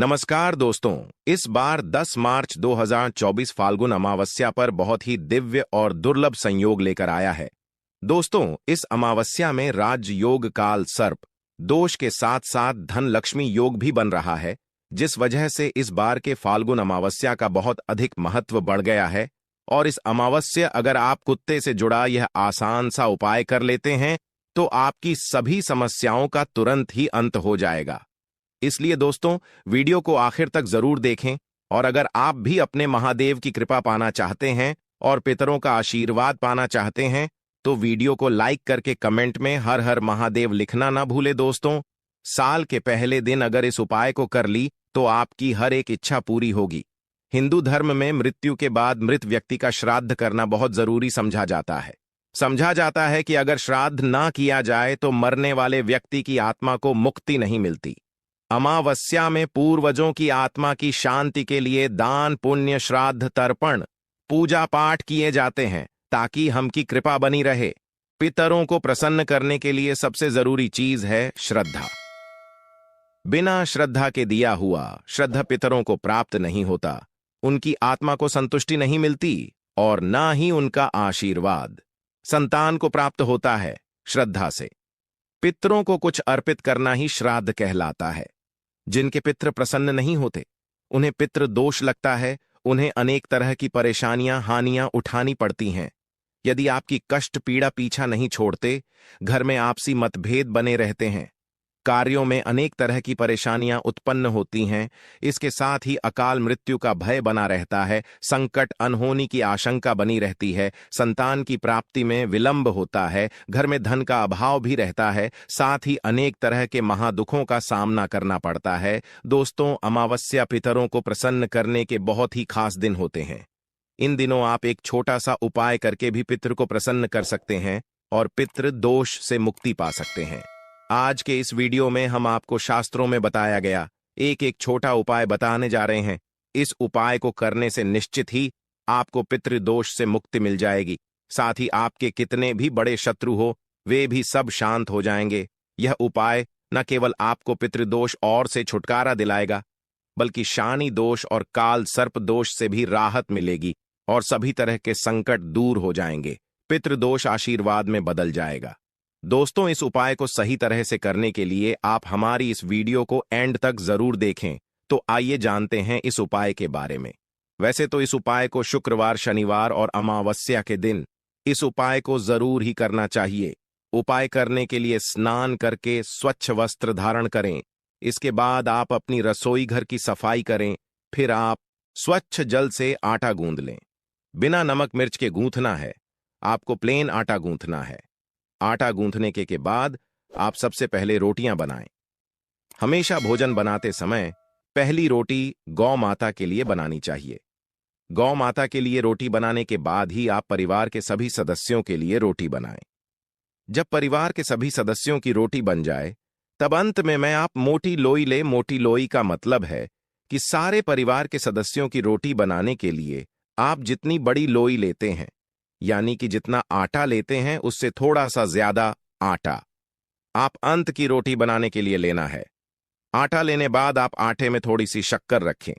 नमस्कार दोस्तों। इस बार 10 मार्च 2024 फाल्गुन अमावस्या पर बहुत ही दिव्य और दुर्लभ संयोग लेकर आया है। दोस्तों, इस अमावस्या में राजयोग काल सर्प दोष के साथ साथ धन लक्ष्मी योग भी बन रहा है, जिस वजह से इस बार के फाल्गुन अमावस्या का बहुत अधिक महत्व बढ़ गया है। और इस अमावस्या अगर आप कुत्ते से जुड़ा यह आसान सा उपाय कर लेते हैं तो आपकी सभी समस्याओं का तुरंत ही अंत हो जाएगा। इसलिए दोस्तों, वीडियो को आखिर तक जरूर देखें। और अगर आप भी अपने महादेव की कृपा पाना चाहते हैं और पितरों का आशीर्वाद पाना चाहते हैं तो वीडियो को लाइक करके कमेंट में हर हर महादेव लिखना ना भूले। दोस्तों, साल के पहले दिन अगर इस उपाय को कर ली तो आपकी हर एक इच्छा पूरी होगी। हिंदू धर्म में मृत्यु के बाद मृत व्यक्ति का श्राद्ध करना बहुत जरूरी समझा जाता है। समझा जाता है कि अगर श्राद्ध ना किया जाए तो मरने वाले व्यक्ति की आत्मा को मुक्ति नहीं मिलती। अमावस्या में पूर्वजों की आत्मा की शांति के लिए दान, पुण्य, श्राद्ध, तर्पण, पूजा पाठ किए जाते हैं ताकि हम की कृपा बनी रहे। पितरों को प्रसन्न करने के लिए सबसे जरूरी चीज है श्रद्धा। बिना श्रद्धा के दिया हुआ श्रद्धा पितरों को प्राप्त नहीं होता, उनकी आत्मा को संतुष्टि नहीं मिलती और ना ही उनका आशीर्वाद संतान को प्राप्त होता है। श्रद्धा से पितरों को कुछ अर्पित करना ही श्राद्ध कहलाता है। जिनके पितृ प्रसन्न नहीं होते, उन्हें पितृ दोष लगता है, उन्हें अनेक तरह की परेशानियां, हानियां उठानी पड़ती हैं। यदि आपकी कष्ट पीड़ा पीछा नहीं छोड़ते, घर में आपसी मतभेद बने रहते हैं, कार्यों में अनेक तरह की परेशानियां उत्पन्न होती हैं, इसके साथ ही अकाल मृत्यु का भय बना रहता है, संकट, अनहोनी की आशंका बनी रहती है, संतान की प्राप्ति में विलंब होता है, घर में धन का अभाव भी रहता है, साथ ही अनेक तरह के महादुखों का सामना करना पड़ता है। दोस्तों, अमावस्या पितरों को प्रसन्न करने के बहुत ही खास दिन होते हैं। इन दिनों आप एक छोटा सा उपाय करके भी पितृ को प्रसन्न कर सकते हैं और पितृ दोष से मुक्ति पा सकते हैं। आज के इस वीडियो में हम आपको शास्त्रों में बताया गया एक एक छोटा उपाय बताने जा रहे हैं। इस उपाय को करने से निश्चित ही आपको पितृदोष से मुक्ति मिल जाएगी। साथ ही आपके कितने भी बड़े शत्रु हो, वे भी सब शांत हो जाएंगे। यह उपाय न केवल आपको पितृदोष और से छुटकारा दिलाएगा, बल्कि शानी दोष और काल सर्प दोष से भी राहत मिलेगी और सभी तरह के संकट दूर हो जाएंगे। पितृदोष आशीर्वाद में बदल जाएगा। दोस्तों, इस उपाय को सही तरह से करने के लिए आप हमारी इस वीडियो को एंड तक जरूर देखें। तो आइए जानते हैं इस उपाय के बारे में। वैसे तो इस उपाय को शुक्रवार, शनिवार और अमावस्या के दिन इस उपाय को जरूर ही करना चाहिए। उपाय करने के लिए स्नान करके स्वच्छ वस्त्र धारण करें। इसके बाद आप अपनी रसोई घर की सफाई करें। फिर आप स्वच्छ जल से आटा गूंद लें। बिना नमक मिर्च के गूंथना है, आपको प्लेन आटा गूंथना है। आटा गूंथने के बाद आप सबसे पहले रोटियां बनाएं। हमेशा भोजन बनाते समय पहली रोटी गौ माता के लिए बनानी चाहिए। गौ माता के लिए रोटी बनाने के बाद ही आप परिवार के सभी सदस्यों के लिए रोटी बनाएं। जब परिवार के सभी सदस्यों की रोटी बन जाए, तब अंत में आप मोटी लोई ले। मोटी लोई का मतलब है कि सारे परिवार के सदस्यों की रोटी बनाने के लिए आप जितनी बड़ी लोई लेते हैं, यानी कि जितना आटा लेते हैं उससे थोड़ा सा ज्यादा आटा आप अंत की रोटी बनाने के लिए लेना है। आटा लेने बाद आप आटे में थोड़ी सी शक्कर रखें।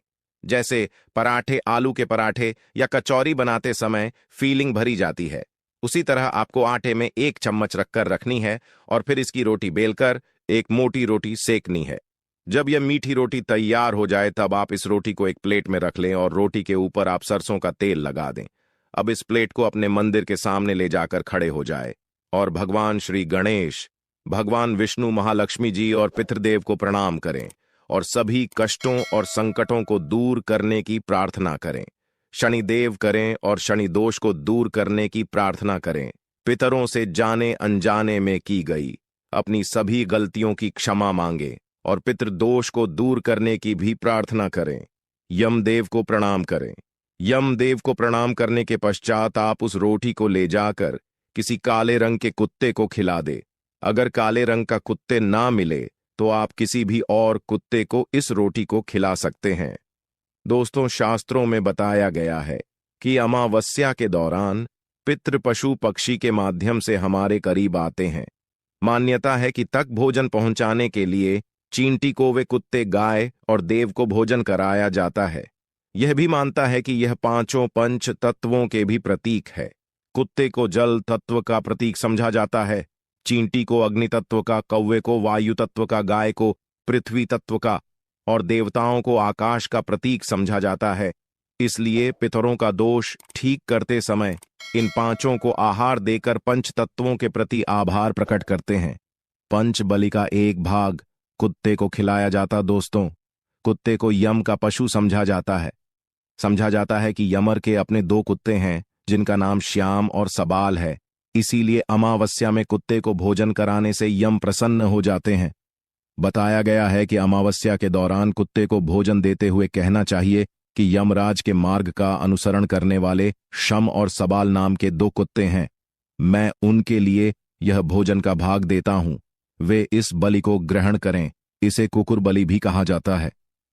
जैसे पराठे, आलू के पराठे या कचौरी बनाते समय फीलिंग भरी जाती है, उसी तरह आपको आटे में 1 चम्मच रखकर रखनी है और फिर इसकी रोटी बेलकर एक मोटी रोटी सेकनी है। जब यह मीठी रोटी तैयार हो जाए तब आप इस रोटी को एक प्लेट में रख लें और रोटी के ऊपर आप सरसों का तेल लगा दें। अब इस प्लेट को अपने मंदिर के सामने ले जाकर खड़े हो जाए और भगवान श्री गणेश, भगवान विष्णु, महालक्ष्मी जी और पितृदेव को प्रणाम करें और सभी कष्टों और संकटों को दूर करने की प्रार्थना करें। शनिदेव करें और शनि दोष को दूर करने की प्रार्थना करें। पितरों से जाने अनजाने में की गई अपनी सभी गलतियों की क्षमा मांगे और पितृदोष को दूर करने की भी प्रार्थना करें। यमदेव को प्रणाम करें। यमदेव को प्रणाम करने के पश्चात आप उस रोटी को ले जाकर किसी काले रंग के कुत्ते को खिला दे। अगर काले रंग का कुत्ते ना मिले तो आप किसी भी और कुत्ते को इस रोटी को खिला सकते हैं। दोस्तों, शास्त्रों में बताया गया है कि अमावस्या के दौरान पितृ पशु पक्षी के माध्यम से हमारे करीब आते हैं। मान्यता है कि तक भोजन पहुंचाने के लिए चींटी को वे कुत्ते, गाय और देव को भोजन कराया जाता है। यह भी मानता है कि यह पांचों पंच तत्वों के भी प्रतीक है। कुत्ते को जल तत्व का प्रतीक समझा जाता है, चींटी को अग्नि तत्व का, कौवे को वायु तत्व का, गाय को पृथ्वी तत्व का और देवताओं को आकाश का प्रतीक समझा जाता है। इसलिए पितरों का दोष ठीक करते समय इन पांचों को आहार देकर पंच तत्वों के प्रति आभार प्रकट करते हैं। पंच बलि का एक भाग कुत्ते को खिलाया जाता। दोस्तों, कुत्ते को यम का पशु समझा जाता है। समझा जाता है कि यमर के अपने दो कुत्ते हैं जिनका नाम श्याम और सबाल है। इसीलिए अमावस्या में कुत्ते को भोजन कराने से यम प्रसन्न हो जाते हैं। बताया गया है कि अमावस्या के दौरान कुत्ते को भोजन देते हुए कहना चाहिए कि यमराज के मार्ग का अनुसरण करने वाले शम और सबाल नाम के दो कुत्ते हैं, मैं उनके लिए यह भोजन का भाग देता हूं, वे इस बलि को ग्रहण करें। इसे कुकुर बलि भी कहा जाता है।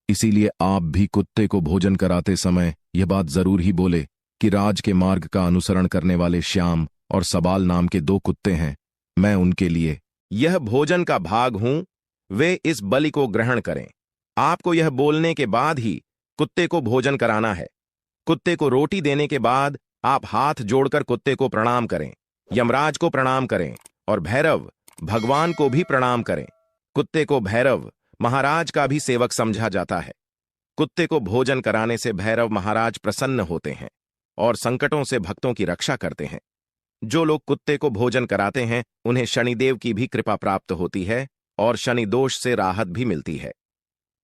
इसीलिए आप भी कुत्ते को भोजन कराते समय यह बात जरूर ही बोले कि राज के मार्ग का अनुसरण करने वाले श्याम और सबाल नाम के दो कुत्ते हैं, मैं उनके लिए यह भोजन का भाग हूं, वे इस बलि को ग्रहण करें। आपको यह बोलने के बाद ही कुत्ते को भोजन कराना है। कुत्ते को रोटी देने के बाद आप हाथ जोड़कर कुत्ते को प्रणाम करें, यमराज को प्रणाम करें और भैरव भगवान को भी प्रणाम करें। कुत्ते को भैरव महाराज का भी सेवक समझा जाता है। कुत्ते को भोजन कराने से भैरव महाराज प्रसन्न होते हैं और संकटों से भक्तों की रक्षा करते हैं। जो लोग कुत्ते को भोजन कराते हैं उन्हें शनिदेव की भी कृपा प्राप्त होती है और शनि दोष से राहत भी मिलती है।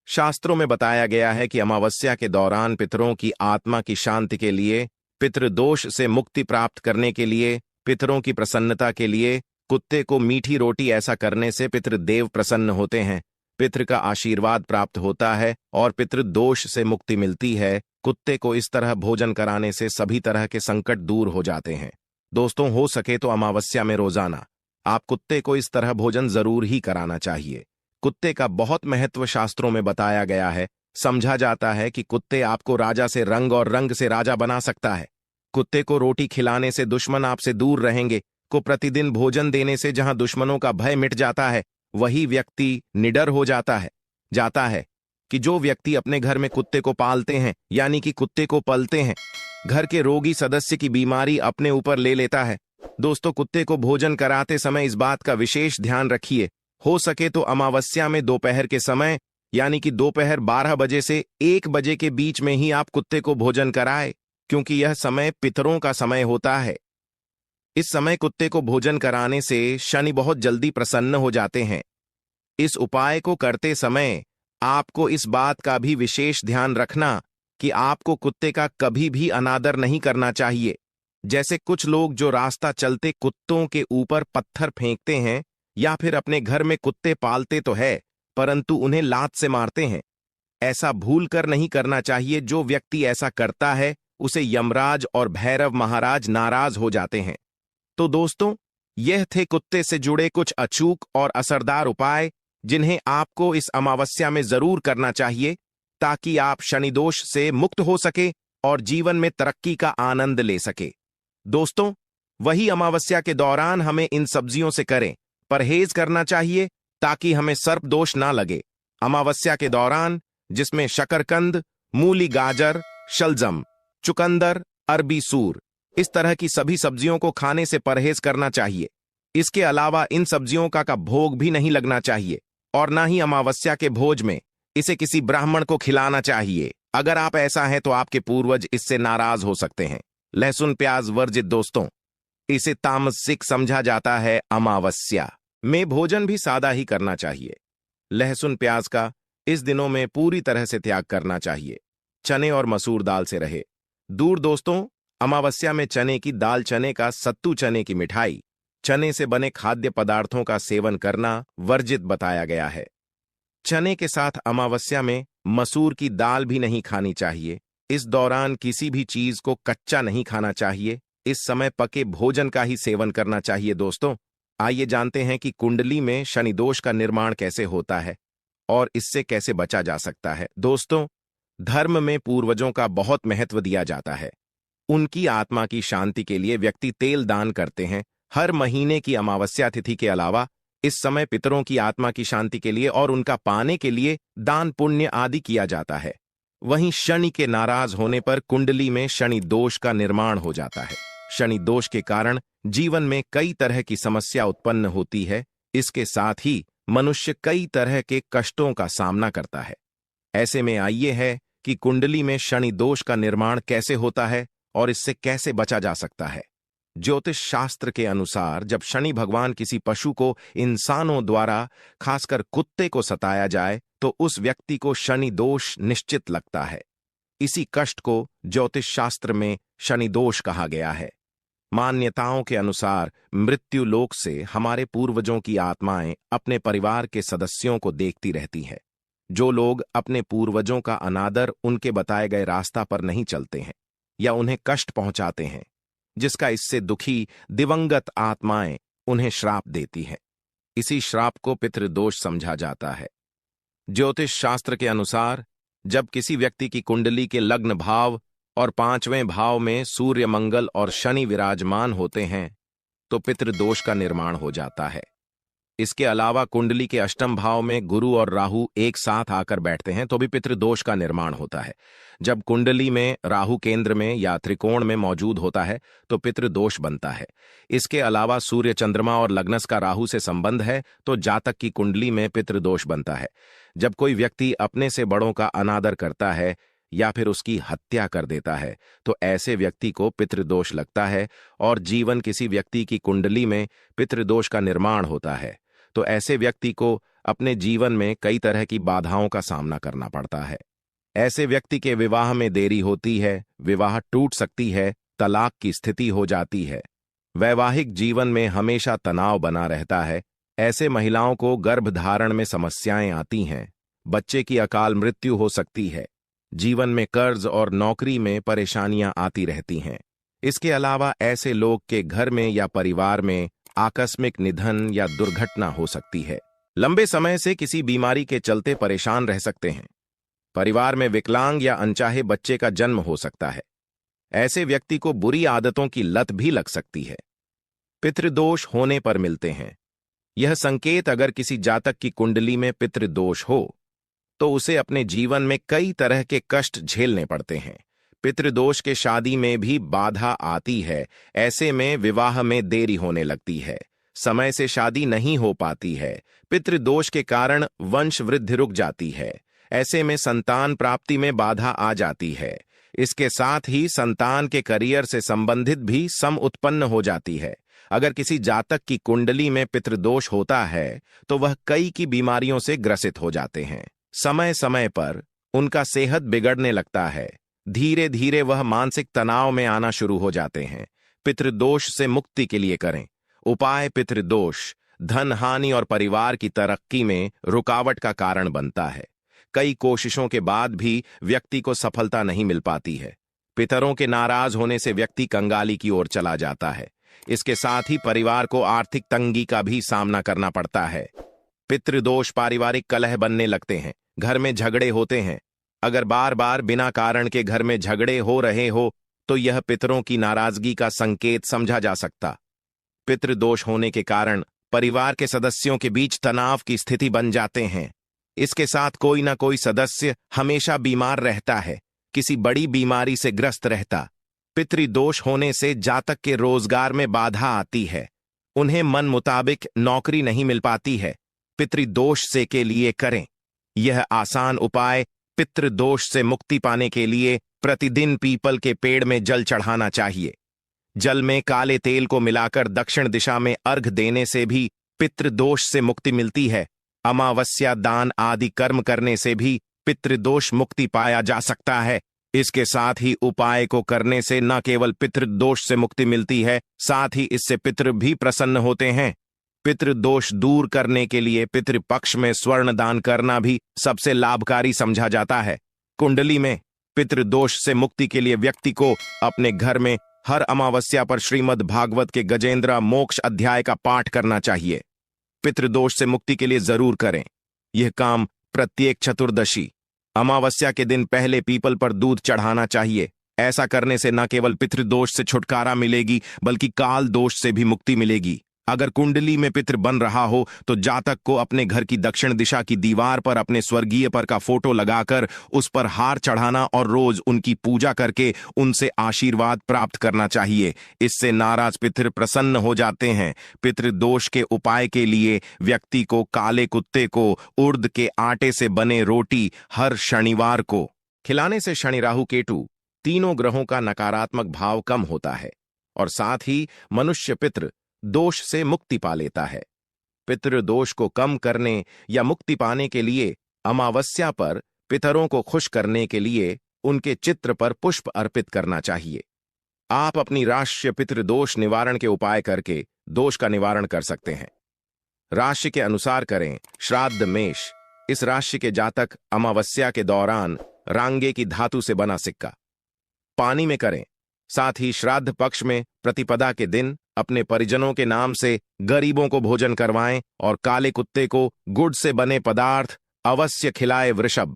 शास्त्रों में बताया गया है कि अमावस्या के दौरान पितरों की आत्मा की शांति के लिए, पितृदोष से मुक्ति प्राप्त करने के लिए, पितरों की प्रसन्नता के लिए कुत्ते को मीठी रोटी ऐसा करने से पितृदेव प्रसन्न होते हैं, पितृ का आशीर्वाद प्राप्त होता है और पितृदोष से मुक्ति मिलती है। कुत्ते को इस तरह भोजन कराने से सभी तरह के संकट दूर हो जाते हैं। दोस्तों, हो सके तो अमावस्या में रोजाना आप कुत्ते को इस तरह भोजन जरूर ही कराना चाहिए। कुत्ते का बहुत महत्व शास्त्रों में बताया गया है। समझा जाता है कि कुत्ते आपको राजा से रंग और रंग से राजा बना सकता है। कुत्ते को रोटी खिलाने से दुश्मन आपसे दूर रहेंगे। को प्रतिदिन भोजन देने से जहां दुश्मनों का भय मिट जाता है, वही व्यक्ति निडर हो जाता है कि जो व्यक्ति अपने घर में कुत्ते को पालते हैं, यानी कि कुत्ते को पलते हैं, घर के रोगी सदस्य की बीमारी अपने ऊपर ले लेता है। दोस्तों, कुत्ते को भोजन कराते समय इस बात का विशेष ध्यान रखिए। हो सके तो अमावस्या में दोपहर के समय, यानी कि दोपहर 12 बजे से 1 बजे के बीच में ही आप कुत्ते को भोजन कराएं, क्योंकि यह समय पितरों का समय होता है। इस समय कुत्ते को भोजन कराने से शनि बहुत जल्दी प्रसन्न हो जाते हैं। इस उपाय को करते समय आपको इस बात का भी विशेष ध्यान रखना कि आपको कुत्ते का कभी भी अनादर नहीं करना चाहिए। जैसे कुछ लोग जो रास्ता चलते कुत्तों के ऊपर पत्थर फेंकते हैं, या फिर अपने घर में कुत्ते पालते तो है परंतु उन्हें लात से मारते हैं। ऐसा भूलकर नहीं करना चाहिए। जो व्यक्ति ऐसा करता है उसे यमराज और भैरव महाराज नाराज हो जाते हैं। तो दोस्तों, यह थे कुत्ते से जुड़े कुछ अचूक और असरदार उपाय जिन्हें आपको इस अमावस्या में जरूर करना चाहिए, ताकि आप शनिदोष से मुक्त हो सके और जीवन में तरक्की का आनंद ले सके। दोस्तों, वही अमावस्या के दौरान हमें इन सब्जियों से परहेज करना चाहिए ताकि हमें सर्प दोष ना लगे। अमावस्या के दौरान जिसमें शकरकंद, मूली, गाजर, शलजम, चुकंदर, अरबी सूर, इस तरह की सभी सब्जियों को खाने से परहेज करना चाहिए। इसके अलावा इन सब्जियों का भोग भी नहीं लगना चाहिए और ना ही अमावस्या के भोज में इसे किसी ब्राह्मण को खिलाना चाहिए। अगर आप ऐसा है तो आपके पूर्वज इससे नाराज हो सकते हैं। लहसुन प्याज वर्जित। दोस्तों, इसे तामसिक समझा जाता है। अमावस्या में भोजन भी सादा ही करना चाहिए। लहसुन प्याज का इस दिनों में पूरी तरह से त्याग करना चाहिए। चने और मसूर दाल से रहे दूर। दोस्तों, अमावस्या में चने की दाल, चने का सत्तू, चने की मिठाई, चने से बने खाद्य पदार्थों का सेवन करना वर्जित बताया गया है। चने के साथ अमावस्या में मसूर की दाल भी नहीं खानी चाहिए। इस दौरान किसी भी चीज को कच्चा नहीं खाना चाहिए। इस समय पके भोजन का ही सेवन करना चाहिए। दोस्तों, आइए जानते हैं कि कुंडली में शनि दोष का निर्माण कैसे होता है और इससे कैसे बचा जा सकता है। दोस्तों, धर्म में पूर्वजों का बहुत महत्व दिया जाता है। उनकी आत्मा की शांति के लिए व्यक्ति तेल दान करते हैं। हर महीने की अमावस्या तिथि के अलावा इस समय पितरों की आत्मा की शांति के लिए और उनका पाने के लिए दान पुण्य आदि किया जाता है। वहीं शनि के नाराज होने पर कुंडली में शनि दोष का निर्माण हो जाता है। शनि दोष के कारण जीवन में कई तरह की समस्या उत्पन्न होती है। इसके साथ ही मनुष्य कई तरह के कष्टों का सामना करता है। ऐसे में आइए है कि कुंडली में शनि दोष का निर्माण कैसे होता है और इससे कैसे बचा जा सकता है। ज्योतिष शास्त्र के अनुसार जब शनि भगवान किसी पशु को इंसानों द्वारा, खासकर कुत्ते को सताया जाए तो उस व्यक्ति को शनि दोष निश्चित लगता है। इसी कष्ट को ज्योतिष शास्त्र में शनि दोष कहा गया है। मान्यताओं के अनुसार मृत्यु लोक से हमारे पूर्वजों की आत्माएं अपने परिवार के सदस्यों को देखती रहती हैं। जो लोग अपने पूर्वजों का अनादर, उनके बताए गए रास्ता पर नहीं चलते हैं या उन्हें कष्ट पहुंचाते हैं, जिसका इससे दुखी दिवंगत आत्माएं उन्हें श्राप देती हैं। इसी श्राप को पितृदोष समझा जाता है। ज्योतिष शास्त्र के अनुसार जब किसी व्यक्ति की कुंडली के लग्न भाव और 5वें भाव में सूर्य, मंगल और शनि विराजमान होते हैं तो पितृदोष का निर्माण हो जाता है। इसके अलावा कुंडली के अष्टम भाव में गुरु और राहु एक साथ आकर बैठते हैं तो भी पितृदोष का निर्माण होता है। जब कुंडली में राहु केंद्र में या त्रिकोण में मौजूद होता है तो पितृदोष बनता है। इसके अलावा सूर्य, चंद्रमा और लग्नस का राहु से संबंध है तो जातक की कुंडली में पितृदोष बनता है। जब कोई व्यक्ति अपने से बड़ों का अनादर करता है या फिर उसकी हत्या कर देता है तो ऐसे व्यक्ति को पितृदोष लगता है। और जीवन किसी व्यक्ति की कुंडली में पितृदोष का निर्माण होता है तो ऐसे व्यक्ति को अपने जीवन में कई तरह की बाधाओं का सामना करना पड़ता है। ऐसे व्यक्ति के विवाह में देरी होती है, विवाह टूट सकती है, तलाक की स्थिति हो जाती है। वैवाहिक जीवन में हमेशा तनाव बना रहता है। ऐसे महिलाओं को गर्भधारण में समस्याएं आती हैं। बच्चे की अकाल मृत्यु हो सकती है। जीवन में कर्ज और नौकरी में परेशानियां आती रहती हैं। इसके अलावा ऐसे लोग के घर में या परिवार में आकस्मिक निधन या दुर्घटना हो सकती है। लंबे समय से किसी बीमारी के चलते परेशान रह सकते हैं। परिवार में विकलांग या अनचाहे बच्चे का जन्म हो सकता है। ऐसे व्यक्ति को बुरी आदतों की लत भी लग सकती है। पितृदोष होने पर मिलते हैं। यह संकेत अगर किसी जातक की कुंडली में पितृदोष हो तो उसे अपने जीवन में कई तरह के कष्ट झेलने पड़ते हैं। पितृदोष के शादी में भी बाधा आती है। ऐसे में विवाह में देरी होने लगती है। समय से शादी नहीं हो पाती है। पितृदोष के कारण वंश वृद्धि रुक जाती है। ऐसे में संतान प्राप्ति में बाधा आ जाती है। इसके साथ ही संतान के करियर से संबंधित भी सम उत्पन्न हो जाती है। अगर किसी जातक की कुंडली में पितृदोष होता है तो वह कई की बीमारियों से ग्रसित हो जाते हैं। समय समय पर उनका सेहत बिगड़ने लगता है। धीरे धीरे वह मानसिक तनाव में आना शुरू हो जाते हैं। पितृदोष से मुक्ति के लिए करें उपाय। पितृदोष धन हानि और परिवार की तरक्की में रुकावट का कारण बनता है। कई कोशिशों के बाद भी व्यक्ति को सफलता नहीं मिल पाती है। पितरों के नाराज होने से व्यक्ति कंगाली की ओर चला जाता है। इसके साथ ही परिवार को आर्थिक तंगी का भी सामना करना पड़ता है। पितृदोष पारिवारिक कलह बनने लगते हैं। घर में झगड़े होते हैं। अगर बार बार बिना कारण के घर में झगड़े हो रहे हो तो यह पितरों की नाराजगी का संकेत समझा जा सकता। पितृदोष होने के कारण परिवार के सदस्यों के बीच तनाव की स्थिति बन जाते हैं। इसके साथ कोई ना कोई सदस्य हमेशा बीमार रहता है, किसी बड़ी बीमारी से ग्रस्त रहता। पितृदोष होने से जातक के रोजगार में बाधा आती है। उन्हें मन मुताबिक नौकरी नहीं मिल पाती है। पितृदोष से के लिए करें यह आसान उपाय। पितृदोष से मुक्ति पाने के लिए प्रतिदिन पीपल के पेड़ में जल चढ़ाना चाहिए। जल में काले तेल को मिलाकर दक्षिण दिशा में अर्घ देने से भी पितृदोष से मुक्ति मिलती है। अमावस्या, दान आदि कर्म करने से भी पितृदोष मुक्ति पाया जा सकता है। इसके साथ ही उपाय को करने से न केवल पितृदोष से मुक्ति मिलती है, साथ ही इससे पितृ भी प्रसन्न होते हैं। पितृदोष दूर करने के लिए पितृपक्ष में स्वर्ण दान करना भी सबसे लाभकारी समझा जाता है। कुंडली में पितृदोष से मुक्ति के लिए व्यक्ति को अपने घर में हर अमावस्या पर श्रीमद् भागवत के गजेंद्र मोक्ष अध्याय का पाठ करना चाहिए। पितृदोष से मुक्ति के लिए जरूर करें यह काम। प्रत्येक चतुर्दशी अमावस्या के दिन पहले पीपल पर दूध चढ़ाना चाहिए। ऐसा करने से न केवल पितृदोष से छुटकारा मिलेगी बल्कि काल दोष से भी मुक्ति मिलेगी। अगर कुंडली में पितृ बन रहा हो तो जातक को अपने घर की दक्षिण दिशा की दीवार पर अपने स्वर्गीय पर का फोटो लगाकर उस पर हार चढ़ाना और रोज उनकी पूजा करके उनसे आशीर्वाद प्राप्त करना चाहिए। इससे नाराज पितृ प्रसन्न हो जाते हैं। पितृदोष के उपाय के लिए व्यक्ति को काले कुत्ते को उड़द के आटे से बने रोटी हर शनिवार को खिलाने से शनि राहु केतु तीनों ग्रहों का नकारात्मक भाव कम होता है और साथ ही मनुष्य पितृ दोष से मुक्ति पा लेता है। पितृदोष को कम करने या मुक्ति पाने के लिए अमावस्या पर पितरों को खुश करने के लिए उनके चित्र पर पुष्प अर्पित करना चाहिए। आप अपनी राशि पितृदोष निवारण के उपाय करके दोष का निवारण कर सकते हैं। राशि के अनुसार करें। श्राद्ध मेष, इस राशि के जातक अमावस्या के दौरान रांगे की धातु से बना सिक्का पानी में करें। साथ ही श्राद्ध पक्ष में प्रतिपदा के दिन अपने परिजनों के नाम से गरीबों को भोजन करवाएं और काले कुत्ते को गुड़ से बने पदार्थ अवश्य खिलाए। वृषभ,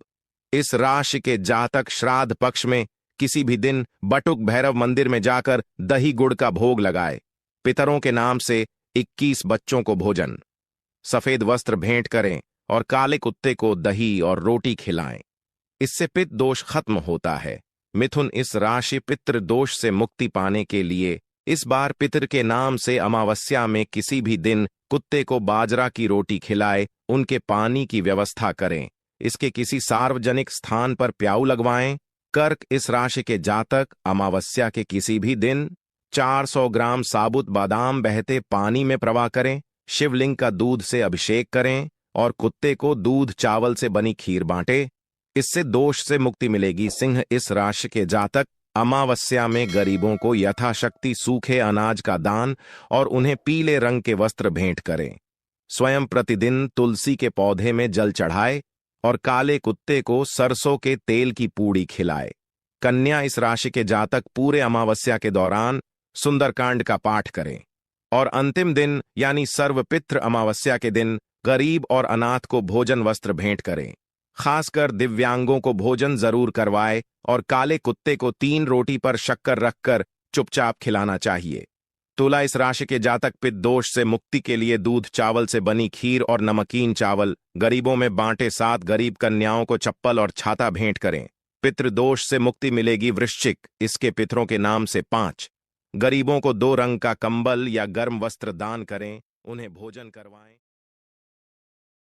इस राशि के जातक श्राद्ध पक्ष में किसी भी दिन बटुक भैरव मंदिर में जाकर दही गुड़ का भोग लगाए। पितरों के नाम से 21 बच्चों को भोजन, सफेद वस्त्र भेंट करें और काले कुत्ते को दही और रोटी खिलाएं। इससे पितृ दोष खत्म होता है। मिथुन, इस राशि पितृ दोष से मुक्ति पाने के लिए इस बार पितृ के नाम से अमावस्या में किसी भी दिन कुत्ते को बाजरा की रोटी खिलाए, उनके पानी की व्यवस्था करें। इसके किसी सार्वजनिक स्थान पर प्याऊ लगवाएं। कर्क, इस राशि के जातक अमावस्या के किसी भी दिन 400 ग्राम साबुत बादाम बहते पानी में प्रवाह करें, शिवलिंग का दूध से अभिषेक करें और कुत्ते को दूध चावल से बनी खीर बांटे। इससे दोष से मुक्ति मिलेगी। सिंह, इस राशि के जातक अमावस्या में गरीबों को यथाशक्ति सूखे अनाज का दान और उन्हें पीले रंग के वस्त्र भेंट करें। स्वयं प्रतिदिन तुलसी के पौधे में जल चढ़ाए और काले कुत्ते को सरसों के तेल की पूड़ी खिलाए। कन्या, इस राशि के जातक पूरे अमावस्या के दौरान सुंदरकांड का पाठ करें और अंतिम दिन यानी सर्वपितृ अमावस्या के दिन गरीब और अनाथ को भोजन वस्त्र भेंट करें। खासकर दिव्यांगों को भोजन जरूर करवाए और काले कुत्ते को 3 रोटी पर शक्कर रखकर चुपचाप खिलाना चाहिए। तुला, इस राशि के जातक पित्त दोष से मुक्ति के लिए दूध चावल से बनी खीर और नमकीन चावल गरीबों में बांटे। 7 गरीब कन्याओं को चप्पल और छाता भेंट करें। पितृदोष से मुक्ति मिलेगी। वृश्चिक, इसके पितरों के नाम से 5 गरीबों को 2 रंग का कंबल या गर्म वस्त्र दान करें, उन्हें भोजन करवाएं।